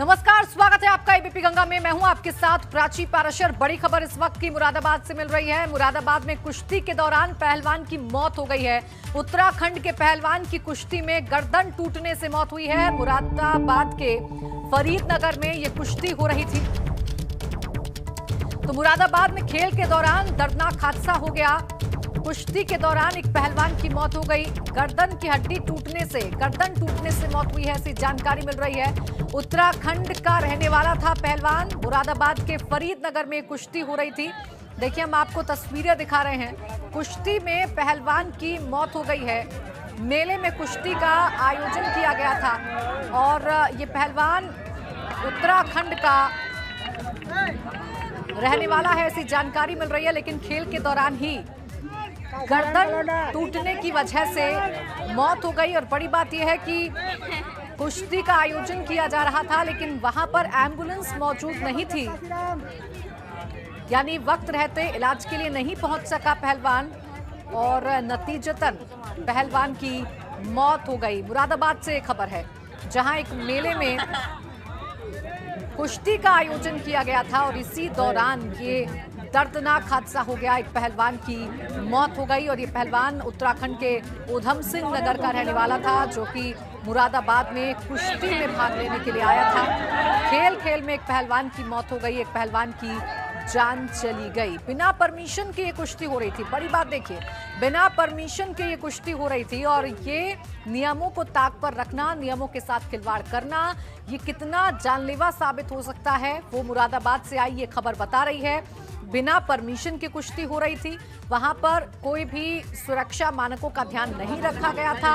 नमस्कार, स्वागत है आपका एबीपी गंगा में। मैं हूं आपके साथ प्राची पाराशर। बड़ी खबर इस वक्त की मुरादाबाद से मिल रही है। मुरादाबाद में कुश्ती के दौरान पहलवान की मौत हो गई है। उत्तराखंड के पहलवान की कुश्ती में गर्दन टूटने से मौत हुई है। मुरादाबाद के फरीदनगर में ये कुश्ती हो रही थी। तो मुरादाबाद में खेल के दौरान दर्दनाक हादसा हो गया। कुश्ती के दौरान एक पहलवान की मौत हो गई। गर्दन की हड्डी टूटने से मौत हुई है, ऐसी जानकारी मिल रही है। उत्तराखंड का रहने वाला था पहलवान। मुरादाबाद के फरीदनगर में कुश्ती हो रही थी। देखिए, हम आपको तस्वीरें दिखा रहे हैं। कुश्ती में पहलवान की मौत हो गई है। मेले में कुश्ती का आयोजन किया गया था और ये पहलवान उत्तराखंड का रहने वाला है, ऐसी जानकारी मिल रही है। लेकिन खेल के दौरान ही गर्दन टूटने की वजह से मौत हो गई। और बड़ी बात यह है कि कुश्ती का आयोजन किया जा रहा था, लेकिन वहां पर एम्बुलेंस मौजूद नहीं थी, यानी वक्त रहते इलाज के लिए नहीं पहुंच सका पहलवान और नतीजतन पहलवान की मौत हो गई। मुरादाबाद से खबर है, जहां एक मेले में कुश्ती का आयोजन किया गया था और इसी दौरान ये दर्दनाक हादसा हो गया। एक पहलवान की मौत हो गई और ये पहलवान उत्तराखंड के उधम सिंह नगर का रहने वाला था, जो कि मुरादाबाद में कुश्ती में भाग लेने के लिए आया था। खेल में एक पहलवान की मौत हो गई, एक पहलवान की जान चली गई। बिना परमिशन के ये कुश्ती हो रही थी। बड़ी बात देखिए, बिना परमिशन के ये कुश्ती हो रही थी और ये नियमों को ताक पर रखना, नियमों के साथ खिलवाड़ करना, ये कितना जानलेवा साबित हो सकता है, वो मुरादाबाद से आई ये खबर बता रही है। बिना परमिशन की कुश्ती हो रही थी। वहां पर कोई भी सुरक्षा मानकों का ध्यान नहीं रखा गया था।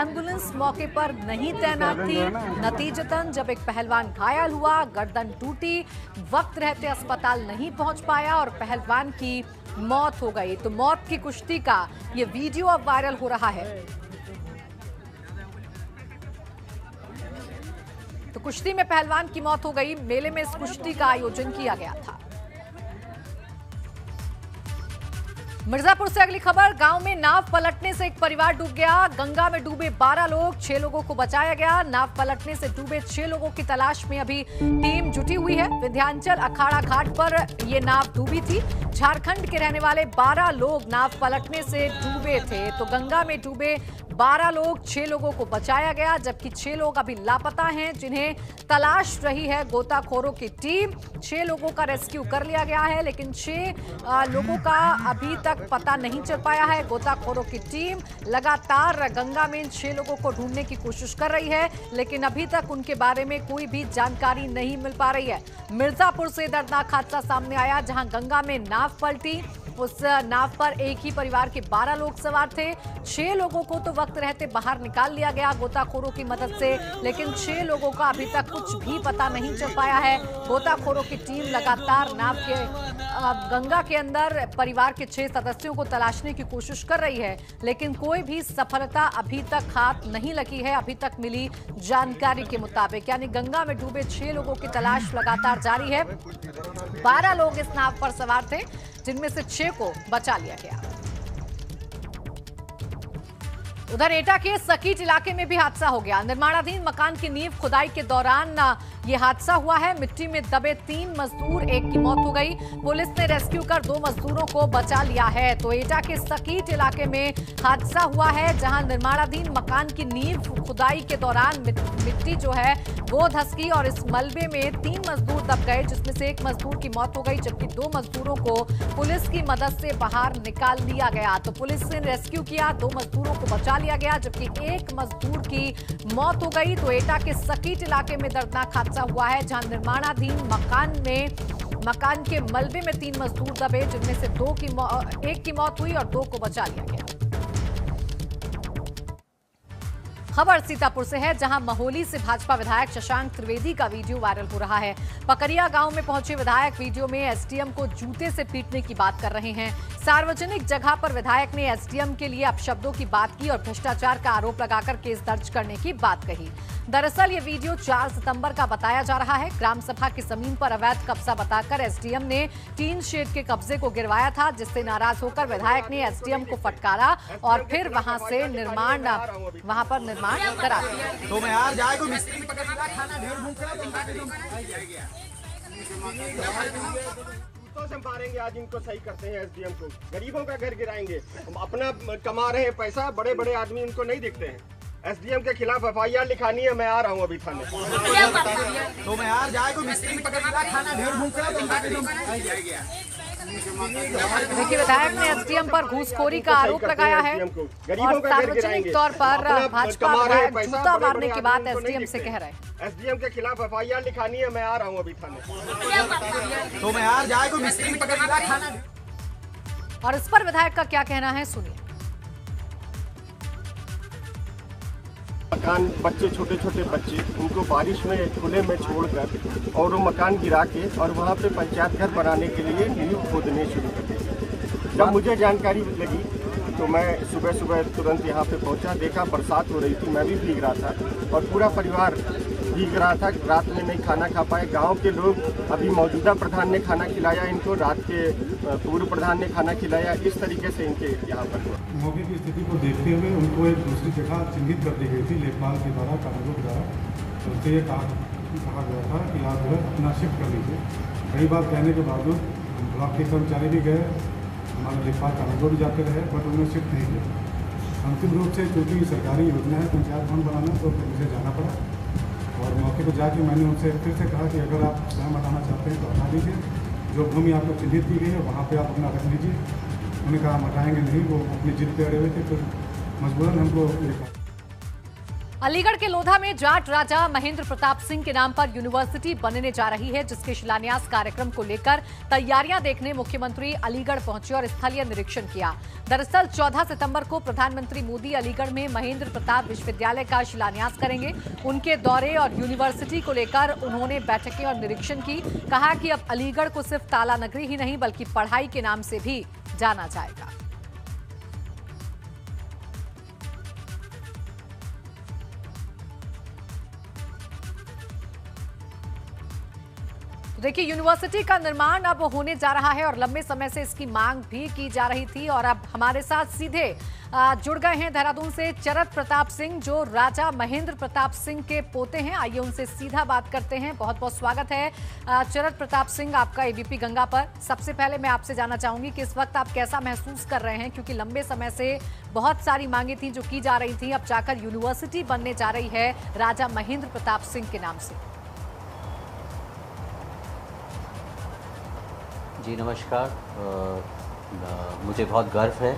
एम्बुलेंस मौके पर नहीं तैनात थी। नतीजतन जब एक पहलवान घायल हुआ, गर्दन टूटी, वक्त रहते अस्पताल नहीं पहुंच पाया और पहलवान की मौत हो गई। तो मौत की कुश्ती का ये वीडियो अब वायरल हो रहा है। तो कुश्ती में पहलवान की मौत हो गई। मेले में इस कुश्ती का आयोजन किया गया था। मिर्जापुर से अगली खबर। गांव में नाव पलटने से एक परिवार डूब गया। गंगा में डूबे 12 लोग, 6 लोगों को बचाया गया। नाव पलटने से डूबे 6 लोगों की तलाश में अभी टीम जुटी हुई है। विंध्याचल अखाड़ा घाट पर यह नाव डूबी थी। झारखंड के रहने वाले 12 लोग नाव पलटने से डूबे थे। तो गंगा में डूबे 12 लोग, 6 लोगों को बचाया गया, जबकि 6 लोग अभी लापता हैं, जिन्हें तलाश रही है गोताखोरों की टीम। 6 लोगों का रेस्क्यू कर लिया गया है, लेकिन 6 लोगों का अभी तक पता नहीं चल पाया है। गोताखोरों की टीम लगातार गंगा में 6 लोगों को ढूंढने की कोशिश कर रही है, लेकिन अभी तक उनके बारे में कोई भी जानकारी नहीं मिल पा रही है। मिर्जापुर से दर्दनाक हादसा सामने आया, जहां गंगा में नाव पलटी। उस नाव पर एक ही परिवार के 12 लोग सवार थे। 6 लोगों को तो वक्त रहते बाहर निकाल लिया गया गोताखोरों की मदद से, लेकिन 6 लोगों का अभी तक कुछ भी पता नहीं चल पाया है। गोताखोरों की टीम लगातार नाव के गंगा के अंदर परिवार के 6 सदस्यों को तलाशने की कोशिश कर रही है, लेकिन कोई भी सफलता अभी तक हाथ नहीं लगी है। अभी तक मिली जानकारी के मुताबिक, यानी गंगा में डूबे 6 लोगों की तलाश लगातार जारी है। 12 लोग इस नाव पर सवार थे, जिनमें से 6 को बचा लिया गया। उधर एटा के सकीट इलाके में भी हादसा हो गया। निर्माणाधीन मकान की नींव खुदाई के दौरान ये हादसा हुआ है। मिट्टी में दबे 3 मजदूर, एक की मौत हो गई। पुलिस ने रेस्क्यू कर 2 मजदूरों को बचा लिया है। तो एटा के सकीट इलाके में हादसा हुआ है, जहां निर्माणाधीन मकान की नींव खुदाई के दौरान मिट्टी जो है वो धसकी और इस मलबे में 3 मजदूर दब गए, जिसमें से एक मजदूर की मौत हो गई, जबकि 2 मजदूरों को पुलिस की मदद से बाहर निकाल लिया गया। तो पुलिस ने रेस्क्यू किया, 2 मजदूरों को बचा लिया गया, जबकि एक मजदूर की मौत हो गई। तो एटा के सकीट इलाके में दर्दनाक हादसा हुआ है, जहां निर्माणाधीन मकान के मलबे में 3 मजदूर दबे, जिनमें से एक की मौत हुई और 2 को बचा लिया गया। खबर सीतापुर से है, जहां महोली से भाजपा विधायक शशांक त्रिवेदी का वीडियो वायरल हो रहा है। पकरिया गांव में पहुंचे विधायक वीडियो में एसडीएम को जूते से पीटने की बात कर रहे हैं। सार्वजनिक जगह पर विधायक ने एसडीएम के लिए अपशब्दों की बात की और भ्रष्टाचार का आरोप लगाकर केस दर्ज करने की बात कही। दरअसल ये वीडियो 4 सितंबर का बताया जा रहा है। ग्राम सभा की जमीन पर अवैध कब्जा बताकर एसडीएम ने टीन शेड के कब्जे को गिरवाया था, जिससे नाराज होकर विधायक ने एसडीएम को फटकारा और फिर वहां पर निर्माण करा दिया। तो मैं यार जाए को मिस्त्री से मारेंगे, आज इनको सही करते हैं एसडीएम को। गरीबों का घर गिराएंगे, अपना कमा रहे हैं पैसा, बड़े बड़े आदमी इनको नहीं दिखते हैं। एसडीएम के खिलाफ एफआईआर लिखानी है, मैं आ रहा हूँ अभी थाने। तो मैं यार जाए को मिस्त्री खाना ढेर देखिए, विधायक ने एसडीएम पर घूसखोरी का आरोप लगाया है और सार्वजनिक तौर पर भाजपा विधायक जूता मारने की बात एसडीएम से कह रहे हैं। एसडीएम के खिलाफ एफआईआर लिखानी है, मैं आ रहा हूँ अभी थाने। तो मैं यार जाए को मिस्त्री खाना। और इस पर विधायक का क्या कहना है, सुनिए। मकान, बच्चे, छोटे छोटे बच्चे, उनको बारिश में खुले में छोड़कर और वो मकान गिरा के और वहाँ पे पंचायत घर बनाने के लिए नींव खोदने शुरू कर दिए। जब मुझे जानकारी लगी तो मैं सुबह सुबह तुरंत यहाँ पे पहुँचा, देखा बरसात हो रही थी, मैं भी भीग रहा था और पूरा परिवार भीग रहा था। रात में नहीं खाना खा पाए। गांव के लोग, अभी मौजूदा प्रधान ने खाना खिलाया इनको, रात के पूर्व प्रधान ने खाना खिलाया, इस तरीके से इनके यहाँ पर हुआ। मौके की स्थिति को देखते हुए उनको एक दूसरी जगह चिन्हित कर दी गई थी लेखपाल के द्वारा, कानूनों के द्वारा। उनसे ये कहा गया था कि आप जो है अपना शिफ्ट कर लीजिए। कई बार कहने के बावजूद ब्लॉक के कर्मचारी भी गए, हमारे लेखपाल कानूनों भी जाते रहे, बट उन्होंने शिफ्ट नहीं किया। अंतिम रूप से चूँकि सरकारी योजना है पंचायत भवन बनाना, तो मुझे जाना पड़ा और मौके पर जाके मैंने उनसे फिर से कहा कि अगर आप स्वयं हटाना चाहते हैं तो हटा दीजिए, जो भूमि आपको चिन्हित की गई है वहाँ पे आप अपना रख लीजिए। उन्होंने कहा हम हटाएंगे नहीं, वो अपनी जिद पे अड़े हुए थे, फिर मजबूरन हमको लेकर। अलीगढ़ के लोधा में जाट राजा महेंद्र प्रताप सिंह के नाम पर यूनिवर्सिटी बनने जा रही है, जिसके शिलान्यास कार्यक्रम को लेकर तैयारियां देखने मुख्यमंत्री अलीगढ़ पहुंचे और स्थलीय निरीक्षण किया। दरअसल 14 सितंबर को प्रधानमंत्री मोदी अलीगढ़ में महेंद्र प्रताप विश्वविद्यालय का शिलान्यास करेंगे। उनके दौरे और यूनिवर्सिटी को लेकर उन्होंने बैठकें और निरीक्षण की। कहा कि अब अलीगढ़ को सिर्फ ताला नगरी ही नहीं बल्कि पढ़ाई के नाम से भी जाना जाएगा। देखिए, यूनिवर्सिटी का निर्माण अब होने जा रहा है और लंबे समय से इसकी मांग भी की जा रही थी। और अब हमारे साथ सीधे जुड़ गए हैं देहरादून से चरत प्रताप सिंह, जो राजा महेंद्र प्रताप सिंह के पोते हैं। आइए उनसे सीधा बात करते हैं। बहुत बहुत स्वागत है चरत प्रताप सिंह आपका एबीपी गंगा पर। सबसे पहले मैं आपसे जानना चाहूंगी कि इस वक्त आप कैसा महसूस कर रहे हैं, क्योंकि लंबे समय से बहुत सारी मांगे थी जो की जा रही थी, अब जाकर यूनिवर्सिटी बनने जा रही है राजा महेंद्र प्रताप सिंह के नाम से। जी नमस्कार। मुझे बहुत गर्व है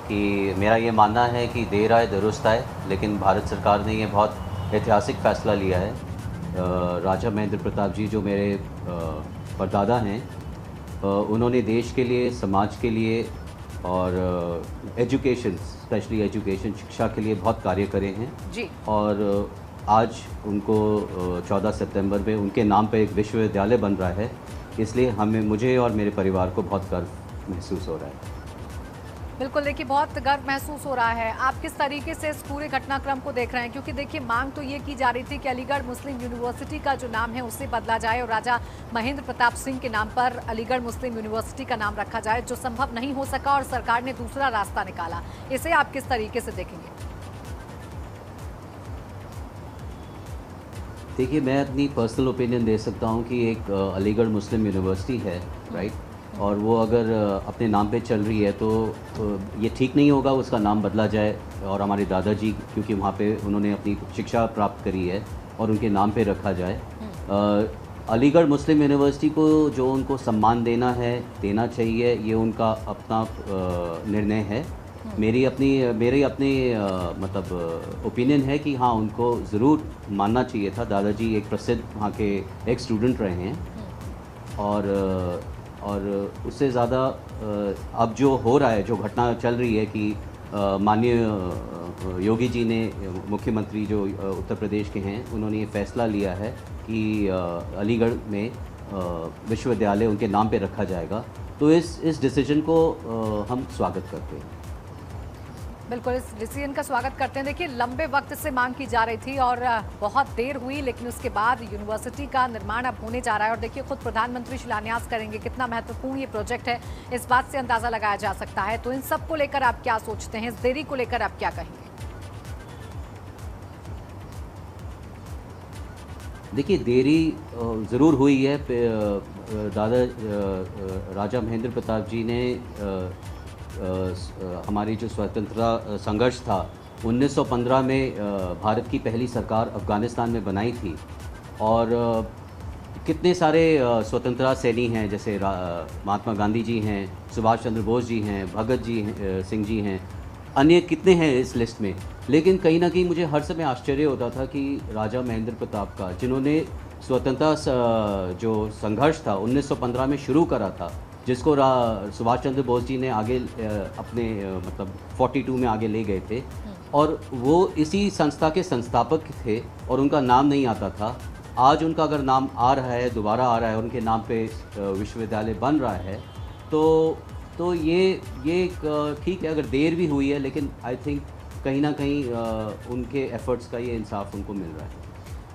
कि मेरा ये मानना है कि देर आए दुरुस्त आए, लेकिन भारत सरकार ने ये बहुत ऐतिहासिक फैसला लिया है। राजा महेंद्र प्रताप जी जो मेरे परदादा हैं, उन्होंने देश के लिए, समाज के लिए और एजुकेशन, स्पेशली एजुकेशन, शिक्षा के लिए बहुत कार्य करे हैं जी। और आज उनको 14 सितंबर में उनके नाम पे एक विश्वविद्यालय बन रहा है, इसलिए मुझे और मेरे परिवार को बहुत गर्व महसूस हो रहा है। बिल्कुल, देखिए बहुत गर्व महसूस हो रहा है। आप किस तरीके से इस पूरे घटनाक्रम को देख रहे हैं, क्योंकि देखिए मांग तो ये की जा रही थी कि अलीगढ़ मुस्लिम यूनिवर्सिटी का जो नाम है उसे बदला जाए और राजा महेंद्र प्रताप सिंह के नाम पर अलीगढ़ मुस्लिम यूनिवर्सिटी का नाम रखा जाए, जो संभव नहीं हो सका और सरकार ने दूसरा रास्ता निकाला। इसे आप किस तरीके से देखेंगे? देखिए, मैं अपनी पर्सनल ओपिनियन दे सकता हूँ कि एक अलीगढ़ मुस्लिम यूनिवर्सिटी है, राइट, और वो अगर अपने नाम पे चल रही है तो ये ठीक नहीं होगा उसका नाम बदला जाए। और हमारे दादाजी, क्योंकि वहाँ पे उन्होंने अपनी शिक्षा प्राप्त करी है, और उनके नाम पे रखा जाए। अलीगढ़ मुस्लिम यूनिवर्सिटी को जो उनको सम्मान देना देना चाहिए, ये उनका अपना निर्णय है। मेरी अपनी मतलब ओपिनियन है कि हाँ, उनको ज़रूर मानना चाहिए था। दादाजी एक प्रसिद्ध वहाँ के एक स्टूडेंट रहे हैं, और उससे ज़्यादा अब जो हो रहा है, जो घटना चल रही है कि माननीय योगी जी ने, मुख्यमंत्री जो उत्तर प्रदेश के हैं, उन्होंने ये फैसला लिया है कि अलीगढ़ में विश्वविद्यालय उनके नाम पे रखा जाएगा। तो इस डिसीजन को हम स्वागत करते हैं। बिल्कुल, इस डिसीजन का स्वागत करते हैं। देखिए, लंबे वक्त से मांग की जा रही थी और बहुत देर हुई, लेकिन उसके बाद यूनिवर्सिटी का निर्माण अब होने जा रहा है। और देखिए, खुद प्रधानमंत्री शिलान्यास करेंगे। कितना महत्वपूर्ण ये प्रोजेक्ट है, इस बात से अंदाजा लगाया जा सकता है। तो इन सब को लेकर आप क्या सोचते हैं, इस देरी को लेकर आप क्या कहेंगे? देखिए, देरी ज़रूर हुई है। दादा राजा महेंद्र प्रताप जी ने हमारी जो स्वतंत्रता संघर्ष था 1915 में भारत की पहली सरकार अफ़गानिस्तान में बनाई थी। और कितने सारे स्वतंत्रता सेनी हैं, जैसे महात्मा गांधी जी हैं, सुभाष चंद्र बोस जी हैं, भगत जी सिंह जी हैं, अन्य कितने हैं इस लिस्ट में। लेकिन कहीं ना कहीं मुझे हर समय आश्चर्य होता था कि राजा महेंद्र प्रताप का, जिन्होंने स्वतंत्रता जो संघर्ष था 1915 में शुरू करा था, जिसको सुभाष चंद्र बोस जी ने आगे अपने मतलब 42 में आगे ले गए थे, और वो इसी संस्था के संस्थापक थे और उनका नाम नहीं आता था। आज उनका अगर नाम आ रहा है, दोबारा आ रहा है, उनके नाम पे विश्वविद्यालय बन रहा है, तो ये ठीक है, अगर देर भी हुई है, लेकिन आई थिंक कहीं ना कहीं उनके एफर्ट्स का ये इंसाफ उनको मिल रहा है।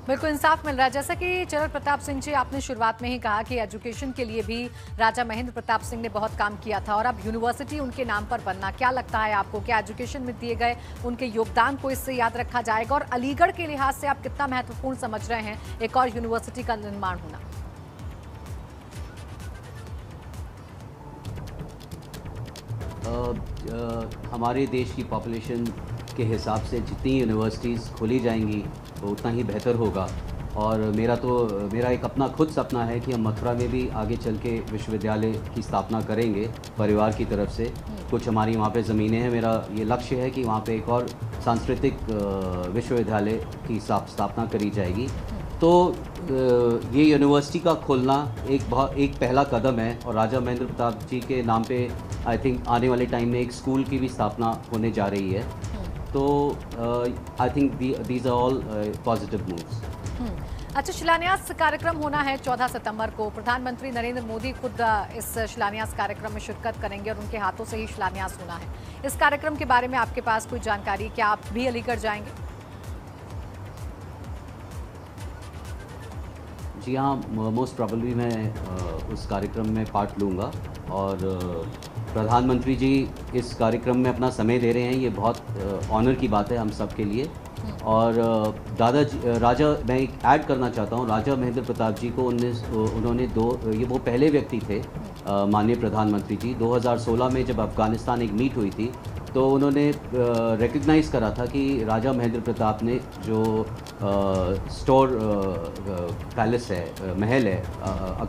बिल्कुल इंसाफ मिल रहा है। जैसा कि चरण प्रताप सिंह जी, आपने शुरुआत में ही कहा कि एजुकेशन के लिए भी राजा महेंद्र प्रताप सिंह ने बहुत काम किया था और अब यूनिवर्सिटी उनके नाम पर बनना, क्या लगता है आपको, क्या एजुकेशन में दिए गए उनके योगदान को इससे याद रखा जाएगा? और अलीगढ़ के लिहाज से आप कितना महत्वपूर्ण समझ रहे हैं एक और यूनिवर्सिटी का निर्माण होना? हमारे देश की पॉपुलेशन के हिसाब से जितनी यूनिवर्सिटीज़ खोली जाएंगी तो उतना ही बेहतर होगा। और मेरा एक अपना खुद सपना है कि हम मथुरा में भी आगे चल के विश्वविद्यालय की स्थापना करेंगे परिवार की तरफ से। कुछ हमारी वहाँ पे ज़मीनें हैं। मेरा ये लक्ष्य है कि वहाँ पे एक और सांस्कृतिक विश्वविद्यालय की स्थापना करी जाएगी। तो ये यूनिवर्सिटी का खोलना एक पहला कदम है और राजा महेंद्र प्रताप जी के नाम पे आई थिंक आने वाले टाइम में एक स्कूल की भी स्थापना होने जा रही है। तो I think these are all positive moves. अच्छा, शिलान्यास कार्यक्रम होना है 14 सितंबर को। प्रधानमंत्री नरेंद्र मोदी खुद इस शिलान्यास कार्यक्रम में शिरकत करेंगे और उनके हाथों से ही शिलान्यास होना है। इस कार्यक्रम के बारे में आपके पास कोई जानकारी, क्या आप भी अलीगढ़ जाएंगे? जी हाँ, मोस्ट प्रॉबली मैं उस कार्यक्रम में पार्ट लूँगा और प्रधानमंत्री जी इस कार्यक्रम में अपना समय दे रहे हैं। ये बहुत ऑनर की बात है हम सब के लिए। और मैं एक ऐड करना चाहता हूँ, राजा महेंद्र प्रताप जी को उन्होंने ये वो पहले व्यक्ति थे, माननीय प्रधानमंत्री जी, 2016 में जब अफ़गानिस्तान एक मीट हुई थी तो उन्होंने रिकग्नाइज़ करा था कि राजा महेंद्र प्रताप ने जो स्टोर पैलेस है, महल है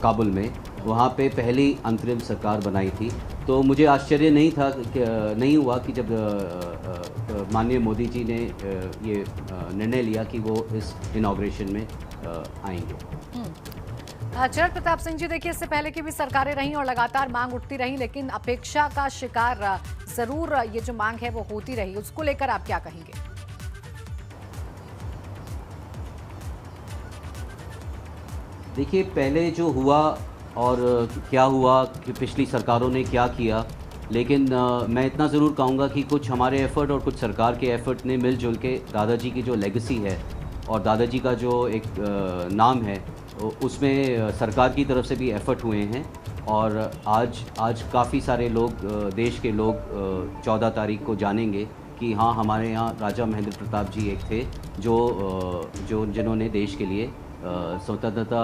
काबुल में, वहाँ पे पहली अंतरिम सरकार बनाई थी। तो मुझे आश्चर्य नहीं हुआ कि जब माननीय मोदी जी ने ये निर्णय लिया कि वो इस इनॉग्रेशन में आएंगे। चरण प्रताप सिंह जी, देखिए इससे पहले की भी सरकारें रहीं और लगातार मांग उठती रही, लेकिन अपेक्षा का शिकार जरूर ये जो मांग है वो होती रही। उसको लेकर आप क्या कहेंगे? देखिए, पहले जो हुआ और क्या हुआ कि पिछली सरकारों ने क्या किया, लेकिन मैं इतना ज़रूर कहूँगा कि कुछ हमारे एफ़र्ट और कुछ सरकार के एफ़र्ट ने मिलजुल के दादाजी की जो लेगेसी है और दादाजी का जो एक नाम है, उसमें सरकार की तरफ से भी एफ़र्ट हुए हैं। और आज काफ़ी सारे लोग, देश के लोग 14 तारीख को जानेंगे कि हाँ, हमारे यहाँ राजा महेंद्र प्रताप जी एक थे जिन्होंने देश के लिए स्वतंत्रता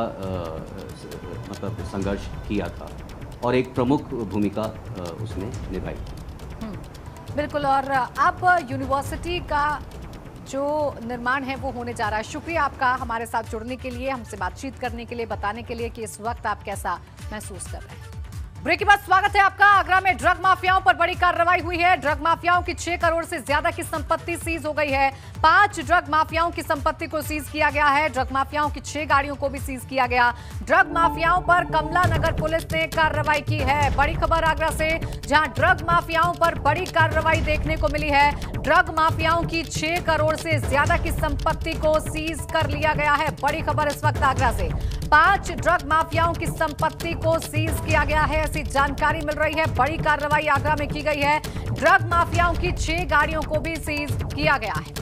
मतलब संघर्ष किया था और एक प्रमुख भूमिका उसने निभाई। बिल्कुल। और अब यूनिवर्सिटी का जो निर्माण है वो होने जा रहा है। शुक्रिया आपका हमारे साथ जुड़ने के लिए, हमसे बातचीत करने के लिए, बताने के लिए कि इस वक्त आप कैसा महसूस कर रहे हैं। ब्रेक के बाद स्वागत है आपका। आगरा में ड्रग माफियाओं पर बड़ी कार्रवाई हुई है। ड्रग माफियाओं की 6 करोड़ से ज्यादा की संपत्ति सीज हो गई है। 5 ड्रग माफियाओं की संपत्ति को सीज किया गया है। ड्रग माफियाओं की 6 गाड़ियों को भी सीज किया गया। ड्रग माफियाओं पर कमला नगर पुलिस ने कार्रवाई की है। बड़ी खबर आगरा से, जहां ड्रग माफियाओं पर बड़ी कार्रवाई देखने को मिली है। ड्रग माफियाओं की 6 करोड़ से ज्यादा की संपत्ति को सीज कर लिया गया है। बड़ी खबर इस वक्त आगरा से। 5 ड्रग माफियाओं की संपत्ति को सीज किया गया है, ऐसी जानकारी मिल रही है। बड़ी कार्रवाई आगरा में की गई है। ड्रग माफियाओं की 6 गाड़ियों को भी सीज किया गया है।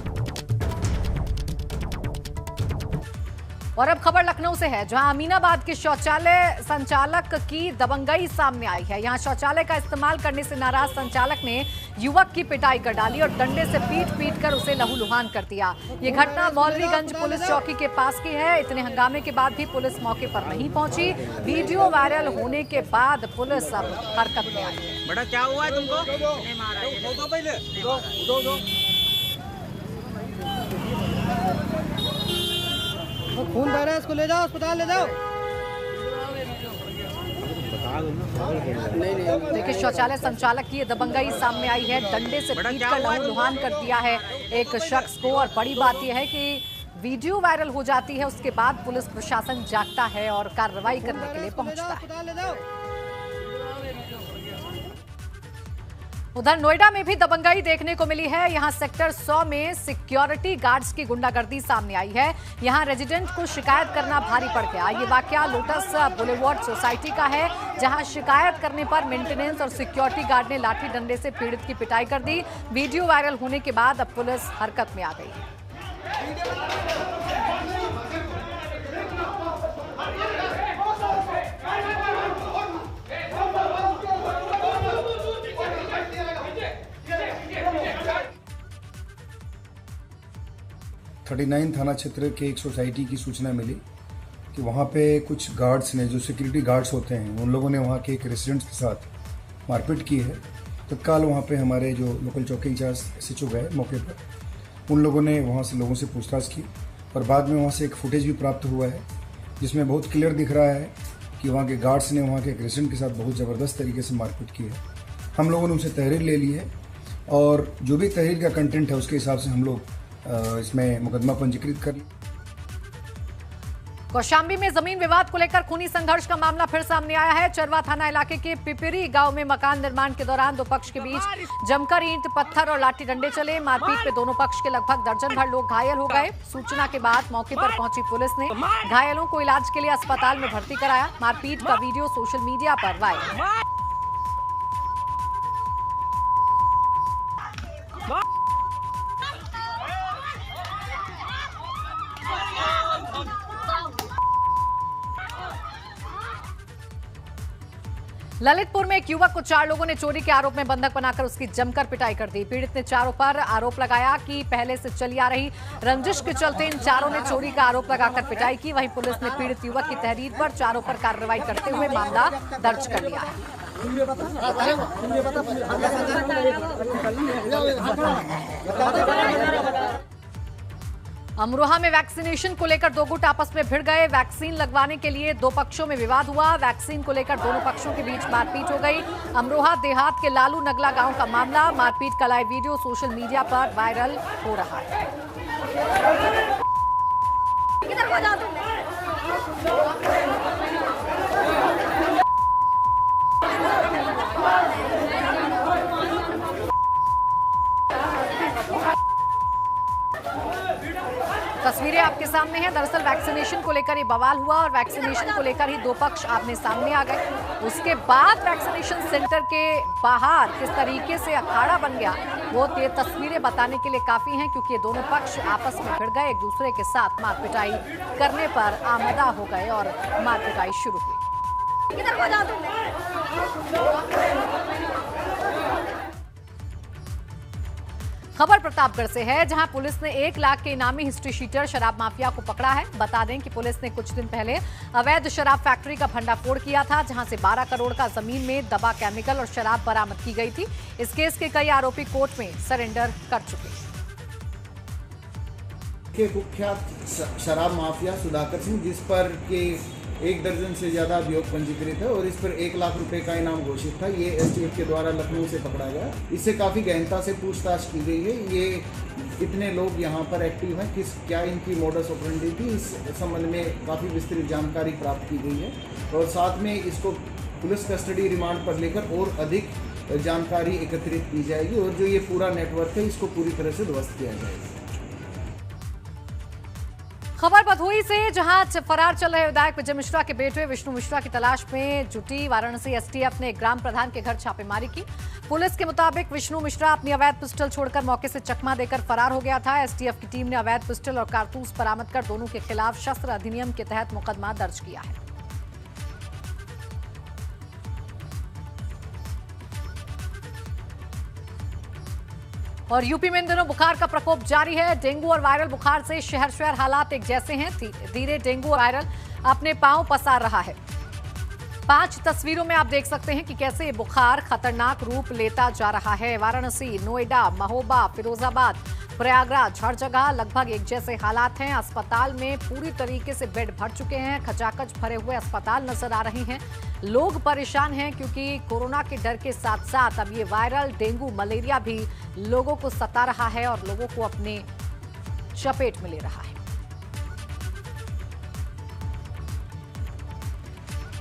और अब खबर लखनऊ से है, जहां अमीनाबाद के शौचालय संचालक की दबंगई सामने आई है। यहां शौचालय का इस्तेमाल करने से नाराज संचालक ने युवक की पिटाई कर डाली और डंडे से पीट कर उसे लहूलुहान कर दिया। ये घटना मौलवीगंज पुलिस चौकी के पास की है। इतने हंगामे के बाद भी पुलिस मौके पर नहीं पहुंची। वीडियो वायरल होने के बाद पुलिस अब हरकत में आई है। बड़ा क्या हुआ है तुमको? खून बह रहा है, इसको ले जाओ अस्पताल ले जाओ। देखिए, शौचालय संचालक की दबंगई सामने आई है। डंडे से पीटकर लहूलुहान कर दिया है एक शख्स को। और बड़ी बात यह है कि वीडियो वायरल हो जाती है, उसके बाद पुलिस प्रशासन जागता है और कार्रवाई करने के लिए पहुंचता है। उधर नोएडा में भी दबंगई देखने को मिली है। यहां सेक्टर 100 में सिक्योरिटी गार्ड्स की गुंडागर्दी सामने आई है। यहां रेजिडेंट को शिकायत करना भारी पड़ गया। ये वाकया लोटस बुलेवार्ड सोसाइटी का है, जहां शिकायत करने पर मेंटेनेंस और सिक्योरिटी गार्ड ने लाठी डंडे से पीड़ित की पिटाई कर दी। वीडियो वायरल होने के बाद अब पुलिस हरकत में आ गई है। थाना क्षेत्र के एक सोसाइटी की सूचना मिली कि वहाँ पे कुछ गार्ड्स ने, जो सिक्योरिटी गार्ड्स होते हैं, उन लोगों ने वहाँ के एक रेसिडेंट्स के साथ मारपीट की है। तत्काल वहाँ पे हमारे जो लोकल चौकी इंचार्ज SHO गए मौके पर। उन लोगों ने वहाँ से लोगों से पूछताछ की और बाद में वहाँ से एक फुटेज भी प्राप्त हुआ है, जिसमें बहुत क्लियर दिख रहा है कि वहाँ के गार्ड्स ने वहाँ के एक रेसिडेंट के साथ बहुत ज़बरदस्त तरीके से मारपीट की है। हम लोगों ने उनसे तहरीर ले ली है और जो भी तहरीर का कंटेंट है उसके हिसाब से हम लोग इसमें मुकदमा पंजीकृत कर लिया। कौशाम्बी में जमीन विवाद को लेकर खूनी संघर्ष का मामला फिर सामने आया है। चरवा थाना इलाके के पिपरी गांव में मकान निर्माण के दौरान दो पक्ष के बीच जमकर ईंट पत्थर और लाठी डंडे चले। मारपीट में दोनों पक्ष के लगभग दर्जन भर लोग घायल हो गए। सूचना के बाद मौके पर पहुंची पुलिस ने घायलों को इलाज के लिए अस्पताल में भर्ती कराया। मारपीट का वीडियो सोशल मीडिया पर वायरल। ललितपुर में एक युवक को 4 लोगों ने चोरी के आरोप में बंधक बनाकर उसकी जमकर पिटाई कर दी। पीड़ित ने चारों पर आरोप लगाया कि पहले से चली आ रही रंजिश के चलते इन चारों ने चोरी का आरोप लगाकर पिटाई की। वहीं पुलिस ने पीड़ित युवक की तहरीर पर चारों पर कार्रवाई करते हुए मामला दर्ज कर लिया है। अमरोहा में वैक्सीनेशन को लेकर दो गुट आपस में भिड़ गए। वैक्सीन लगवाने के लिए दो पक्षों में विवाद हुआ। वैक्सीन को लेकर दोनों पक्षों के बीच मारपीट हो गई। अमरोहा देहात के लालू नगला गांव का मामला। मारपीट का लाइव वीडियो सोशल मीडिया पर वायरल हो रहा है। तस्वीरें आपके सामने हैं। दरअसल वैक्सीनेशन को लेकर ये बवाल हुआ और वैक्सीनेशन को लेकर ही दो पक्ष आमने सामने आ गए। उसके बाद वैक्सीनेशन सेंटर के बाहर किस तरीके से अखाड़ा बन गया, वो ये तस्वीरें बताने के लिए काफी हैं, क्योंकि ये दोनों पक्ष आपस में भिड़ गए, एक दूसरे के साथ मारपिटाई करने पर आमदा हो गए और मारपिटाई शुरू हुई। खबर प्रतापगढ़ से है, जहां पुलिस ने 1 लाख के इनामी हिस्ट्री शीटर शराब माफिया को पकड़ा है। बता दें कि पुलिस ने कुछ दिन पहले अवैध शराब फैक्ट्री का भंडाफोड़ किया था, जहां से 12 करोड़ का जमीन में दबा केमिकल और शराब बरामद की गई थी। इस केस के कई आरोपी कोर्ट में सरेंडर कर चुके हैं। कुख्यात शराब माफिया सुधाकर सिंह, जिस पर के 1 दर्जन से ज़्यादा अभियोग पंजीकृत है और इस पर 1 लाख रुपए का इनाम घोषित था, ये एसटीएफ के द्वारा लखनऊ से पकड़ा गया। इससे काफ़ी गहनता से पूछताछ की गई है। ये कितने लोग यहाँ पर एक्टिव हैं, क्या इनकी मोडस ऑपरेंडी थी, इस संबंध में काफ़ी विस्तृत जानकारी प्राप्त की गई है और साथ में इसको पुलिस कस्टडी रिमांड पर लेकर और अधिक जानकारी एकत्रित की जाएगी और जो ये पूरा नेटवर्क है इसको पूरी तरह से ध्वस्त किया जाएगा। खबर भदोही से, जहां फरार चल रहे विधायक विजय मिश्रा के बेटे विष्णु मिश्रा की तलाश में जुटी वाराणसी एसटीएफ ने ग्राम प्रधान के घर छापेमारी की। पुलिस के मुताबिक विष्णु मिश्रा अपनी अवैध पिस्टल छोड़कर मौके से चकमा देकर फरार हो गया था। एसटीएफ की टीम ने अवैध पिस्टल और कारतूस बरामद कर दोनों के खिलाफ शस्त्र अधिनियम के तहत मुकदमा दर्ज किया है। और यूपी में इन दिनों बुखार का प्रकोप जारी है। डेंगू और वायरल बुखार से शहर शहर हालात एक जैसे हैं। धीरे डेंगू और वायरल अपने पांव पसार रहा है। 5 तस्वीरों में आप देख सकते हैं कि कैसे ये बुखार खतरनाक रूप लेता जा रहा है। वाराणसी, नोएडा, महोबा, फिरोजाबाद, प्रयागराज, हर जगह लगभग एक जैसे हालात हैं। अस्पताल में पूरी तरीके से बेड भर चुके हैं। खचाखच भरे हुए अस्पताल नजर आ रहे हैं। लोग परेशान हैं क्योंकि कोरोना के डर के साथ साथ अब ये वायरल डेंगू, मलेरिया भी लोगों को सता रहा है और लोगों को अपने चपेट में ले रहा है।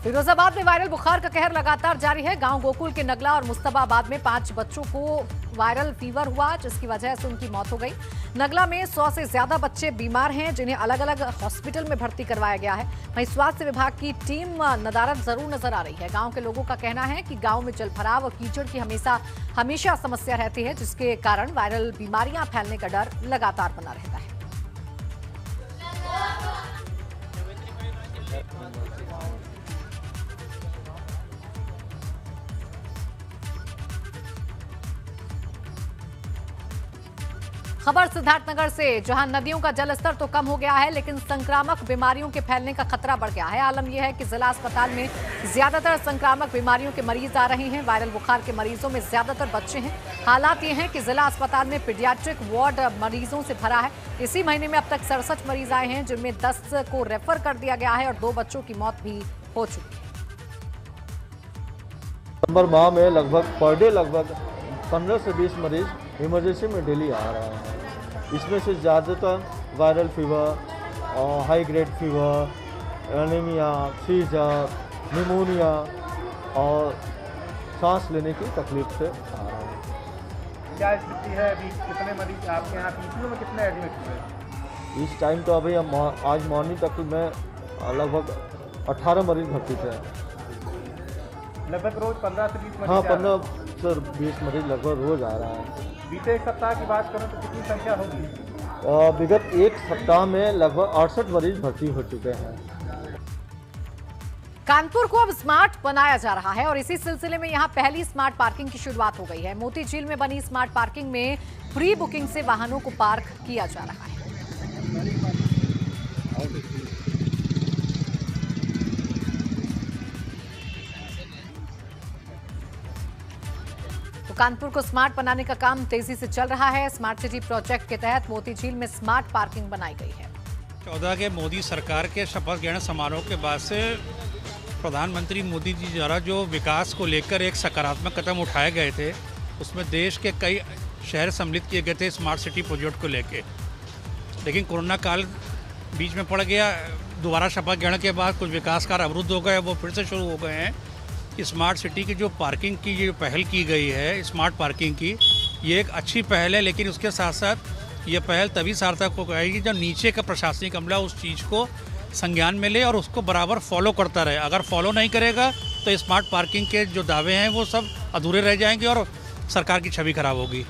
फिरोजाबाद में वायरल बुखार का कहर लगातार जारी है। गांव गोकुल के नगला और मुस्तफाबाद में 5 बच्चों को वायरल फीवर हुआ, जिसकी वजह से उनकी मौत हो गई। नगला में 100 से ज्यादा बच्चे बीमार हैं, जिन्हें अलग अलग हॉस्पिटल में भर्ती करवाया गया है। वहीं स्वास्थ्य विभाग की टीम नदारद जरूर नजर आ रही है। गांव के लोगों का कहना है कि गांव में जलभराव और कीचड़ की हमेशा समस्या रहती है, जिसके कारण वायरल बीमारियां फैलने का डर लगातार बना रहता है। खबर सिद्धार्थनगर से, जहां नदियों का जलस्तर तो कम हो गया है, लेकिन संक्रामक बीमारियों के फैलने का खतरा बढ़ गया है। आलम यह है कि जिला अस्पताल में ज्यादातर संक्रामक बीमारियों के मरीज आ रहे हैं। वायरल बुखार के मरीजों में ज्यादातर बच्चे हैं। हालात ये हैं कि जिला अस्पताल में पीडियाट्रिक वार्ड मरीजों से भरा है। इसी महीने में अब तक 67 मरीज आए हैं, जिनमें 10 को रेफर कर दिया गया है और 2 बच्चों की मौत भी हो चुकी है। दिसंबर माह में लगभग पर डे लगभग 15 से 20 मरीज इमरजेंसी में डेली आ रहे हैं। इसमें से ज़्यादातर वायरल फीवर और high grade fever, anaemia, seizure, pneumonia और सांस लेने की तकलीफ से आ रहे हैं। क्या स्थिति है अभी? कितने मरीज आपके यहाँ पीसीओ में कितने एडमिट हुए? इस टाइम तो अभी हम आज मॉर्निंग तक में लगभग 18 मरीज भर्ती थे। लगभग रोज 15 से 20 मरीज? हाँ, 15 से 20 मरीज लगभग रोज आ रहा है। बीते एक सप्ताह की बात करें तो कितनी संख्या होगी? विगत एक सप्ताह में लगभग 68 मरीज भर्ती हो चुके हैं। कानपुर को अब स्मार्ट बनाया जा रहा है और इसी सिलसिले में यहां पहली स्मार्ट पार्किंग की शुरुआत हो गई है। मोती झील में बनी स्मार्ट पार्किंग में प्री बुकिंग से वाहनों को पार्क किया जा रहा है। कानपुर को स्मार्ट बनाने का काम तेजी से चल रहा है। स्मार्ट सिटी प्रोजेक्ट के तहत मोती झील में स्मार्ट पार्किंग बनाई गई है। 14 के मोदी सरकार के शपथ ग्रहण समारोह के बाद से प्रधानमंत्री मोदी जी द्वारा जो विकास को लेकर एक सकारात्मक कदम उठाए गए थे, उसमें देश के कई शहर सम्मिलित किए गए थे स्मार्ट सिटी प्रोजेक्ट को लेकर। लेकिन कोरोना काल बीच में पड़ गया। दोबारा शपथ ग्रहण के बाद कुछ विकास कार्य अवरुद्ध हो गए, वो फिर से शुरू हो गए हैं। स्मार्ट सिटी की जो पार्किंग की जो पहल की गई है, स्मार्ट पार्किंग की, ये एक अच्छी पहल है। लेकिन उसके साथ साथ ये पहल तभी सार्थक हो पाएगी जब नीचे का प्रशासनिक अमला उस चीज़ को संज्ञान में ले और उसको बराबर फॉलो करता रहे। अगर फॉलो नहीं करेगा तो स्मार्ट पार्किंग के जो दावे हैं वो सब अधूरे रह जाएंगे और सरकार की छवि खराब होगी।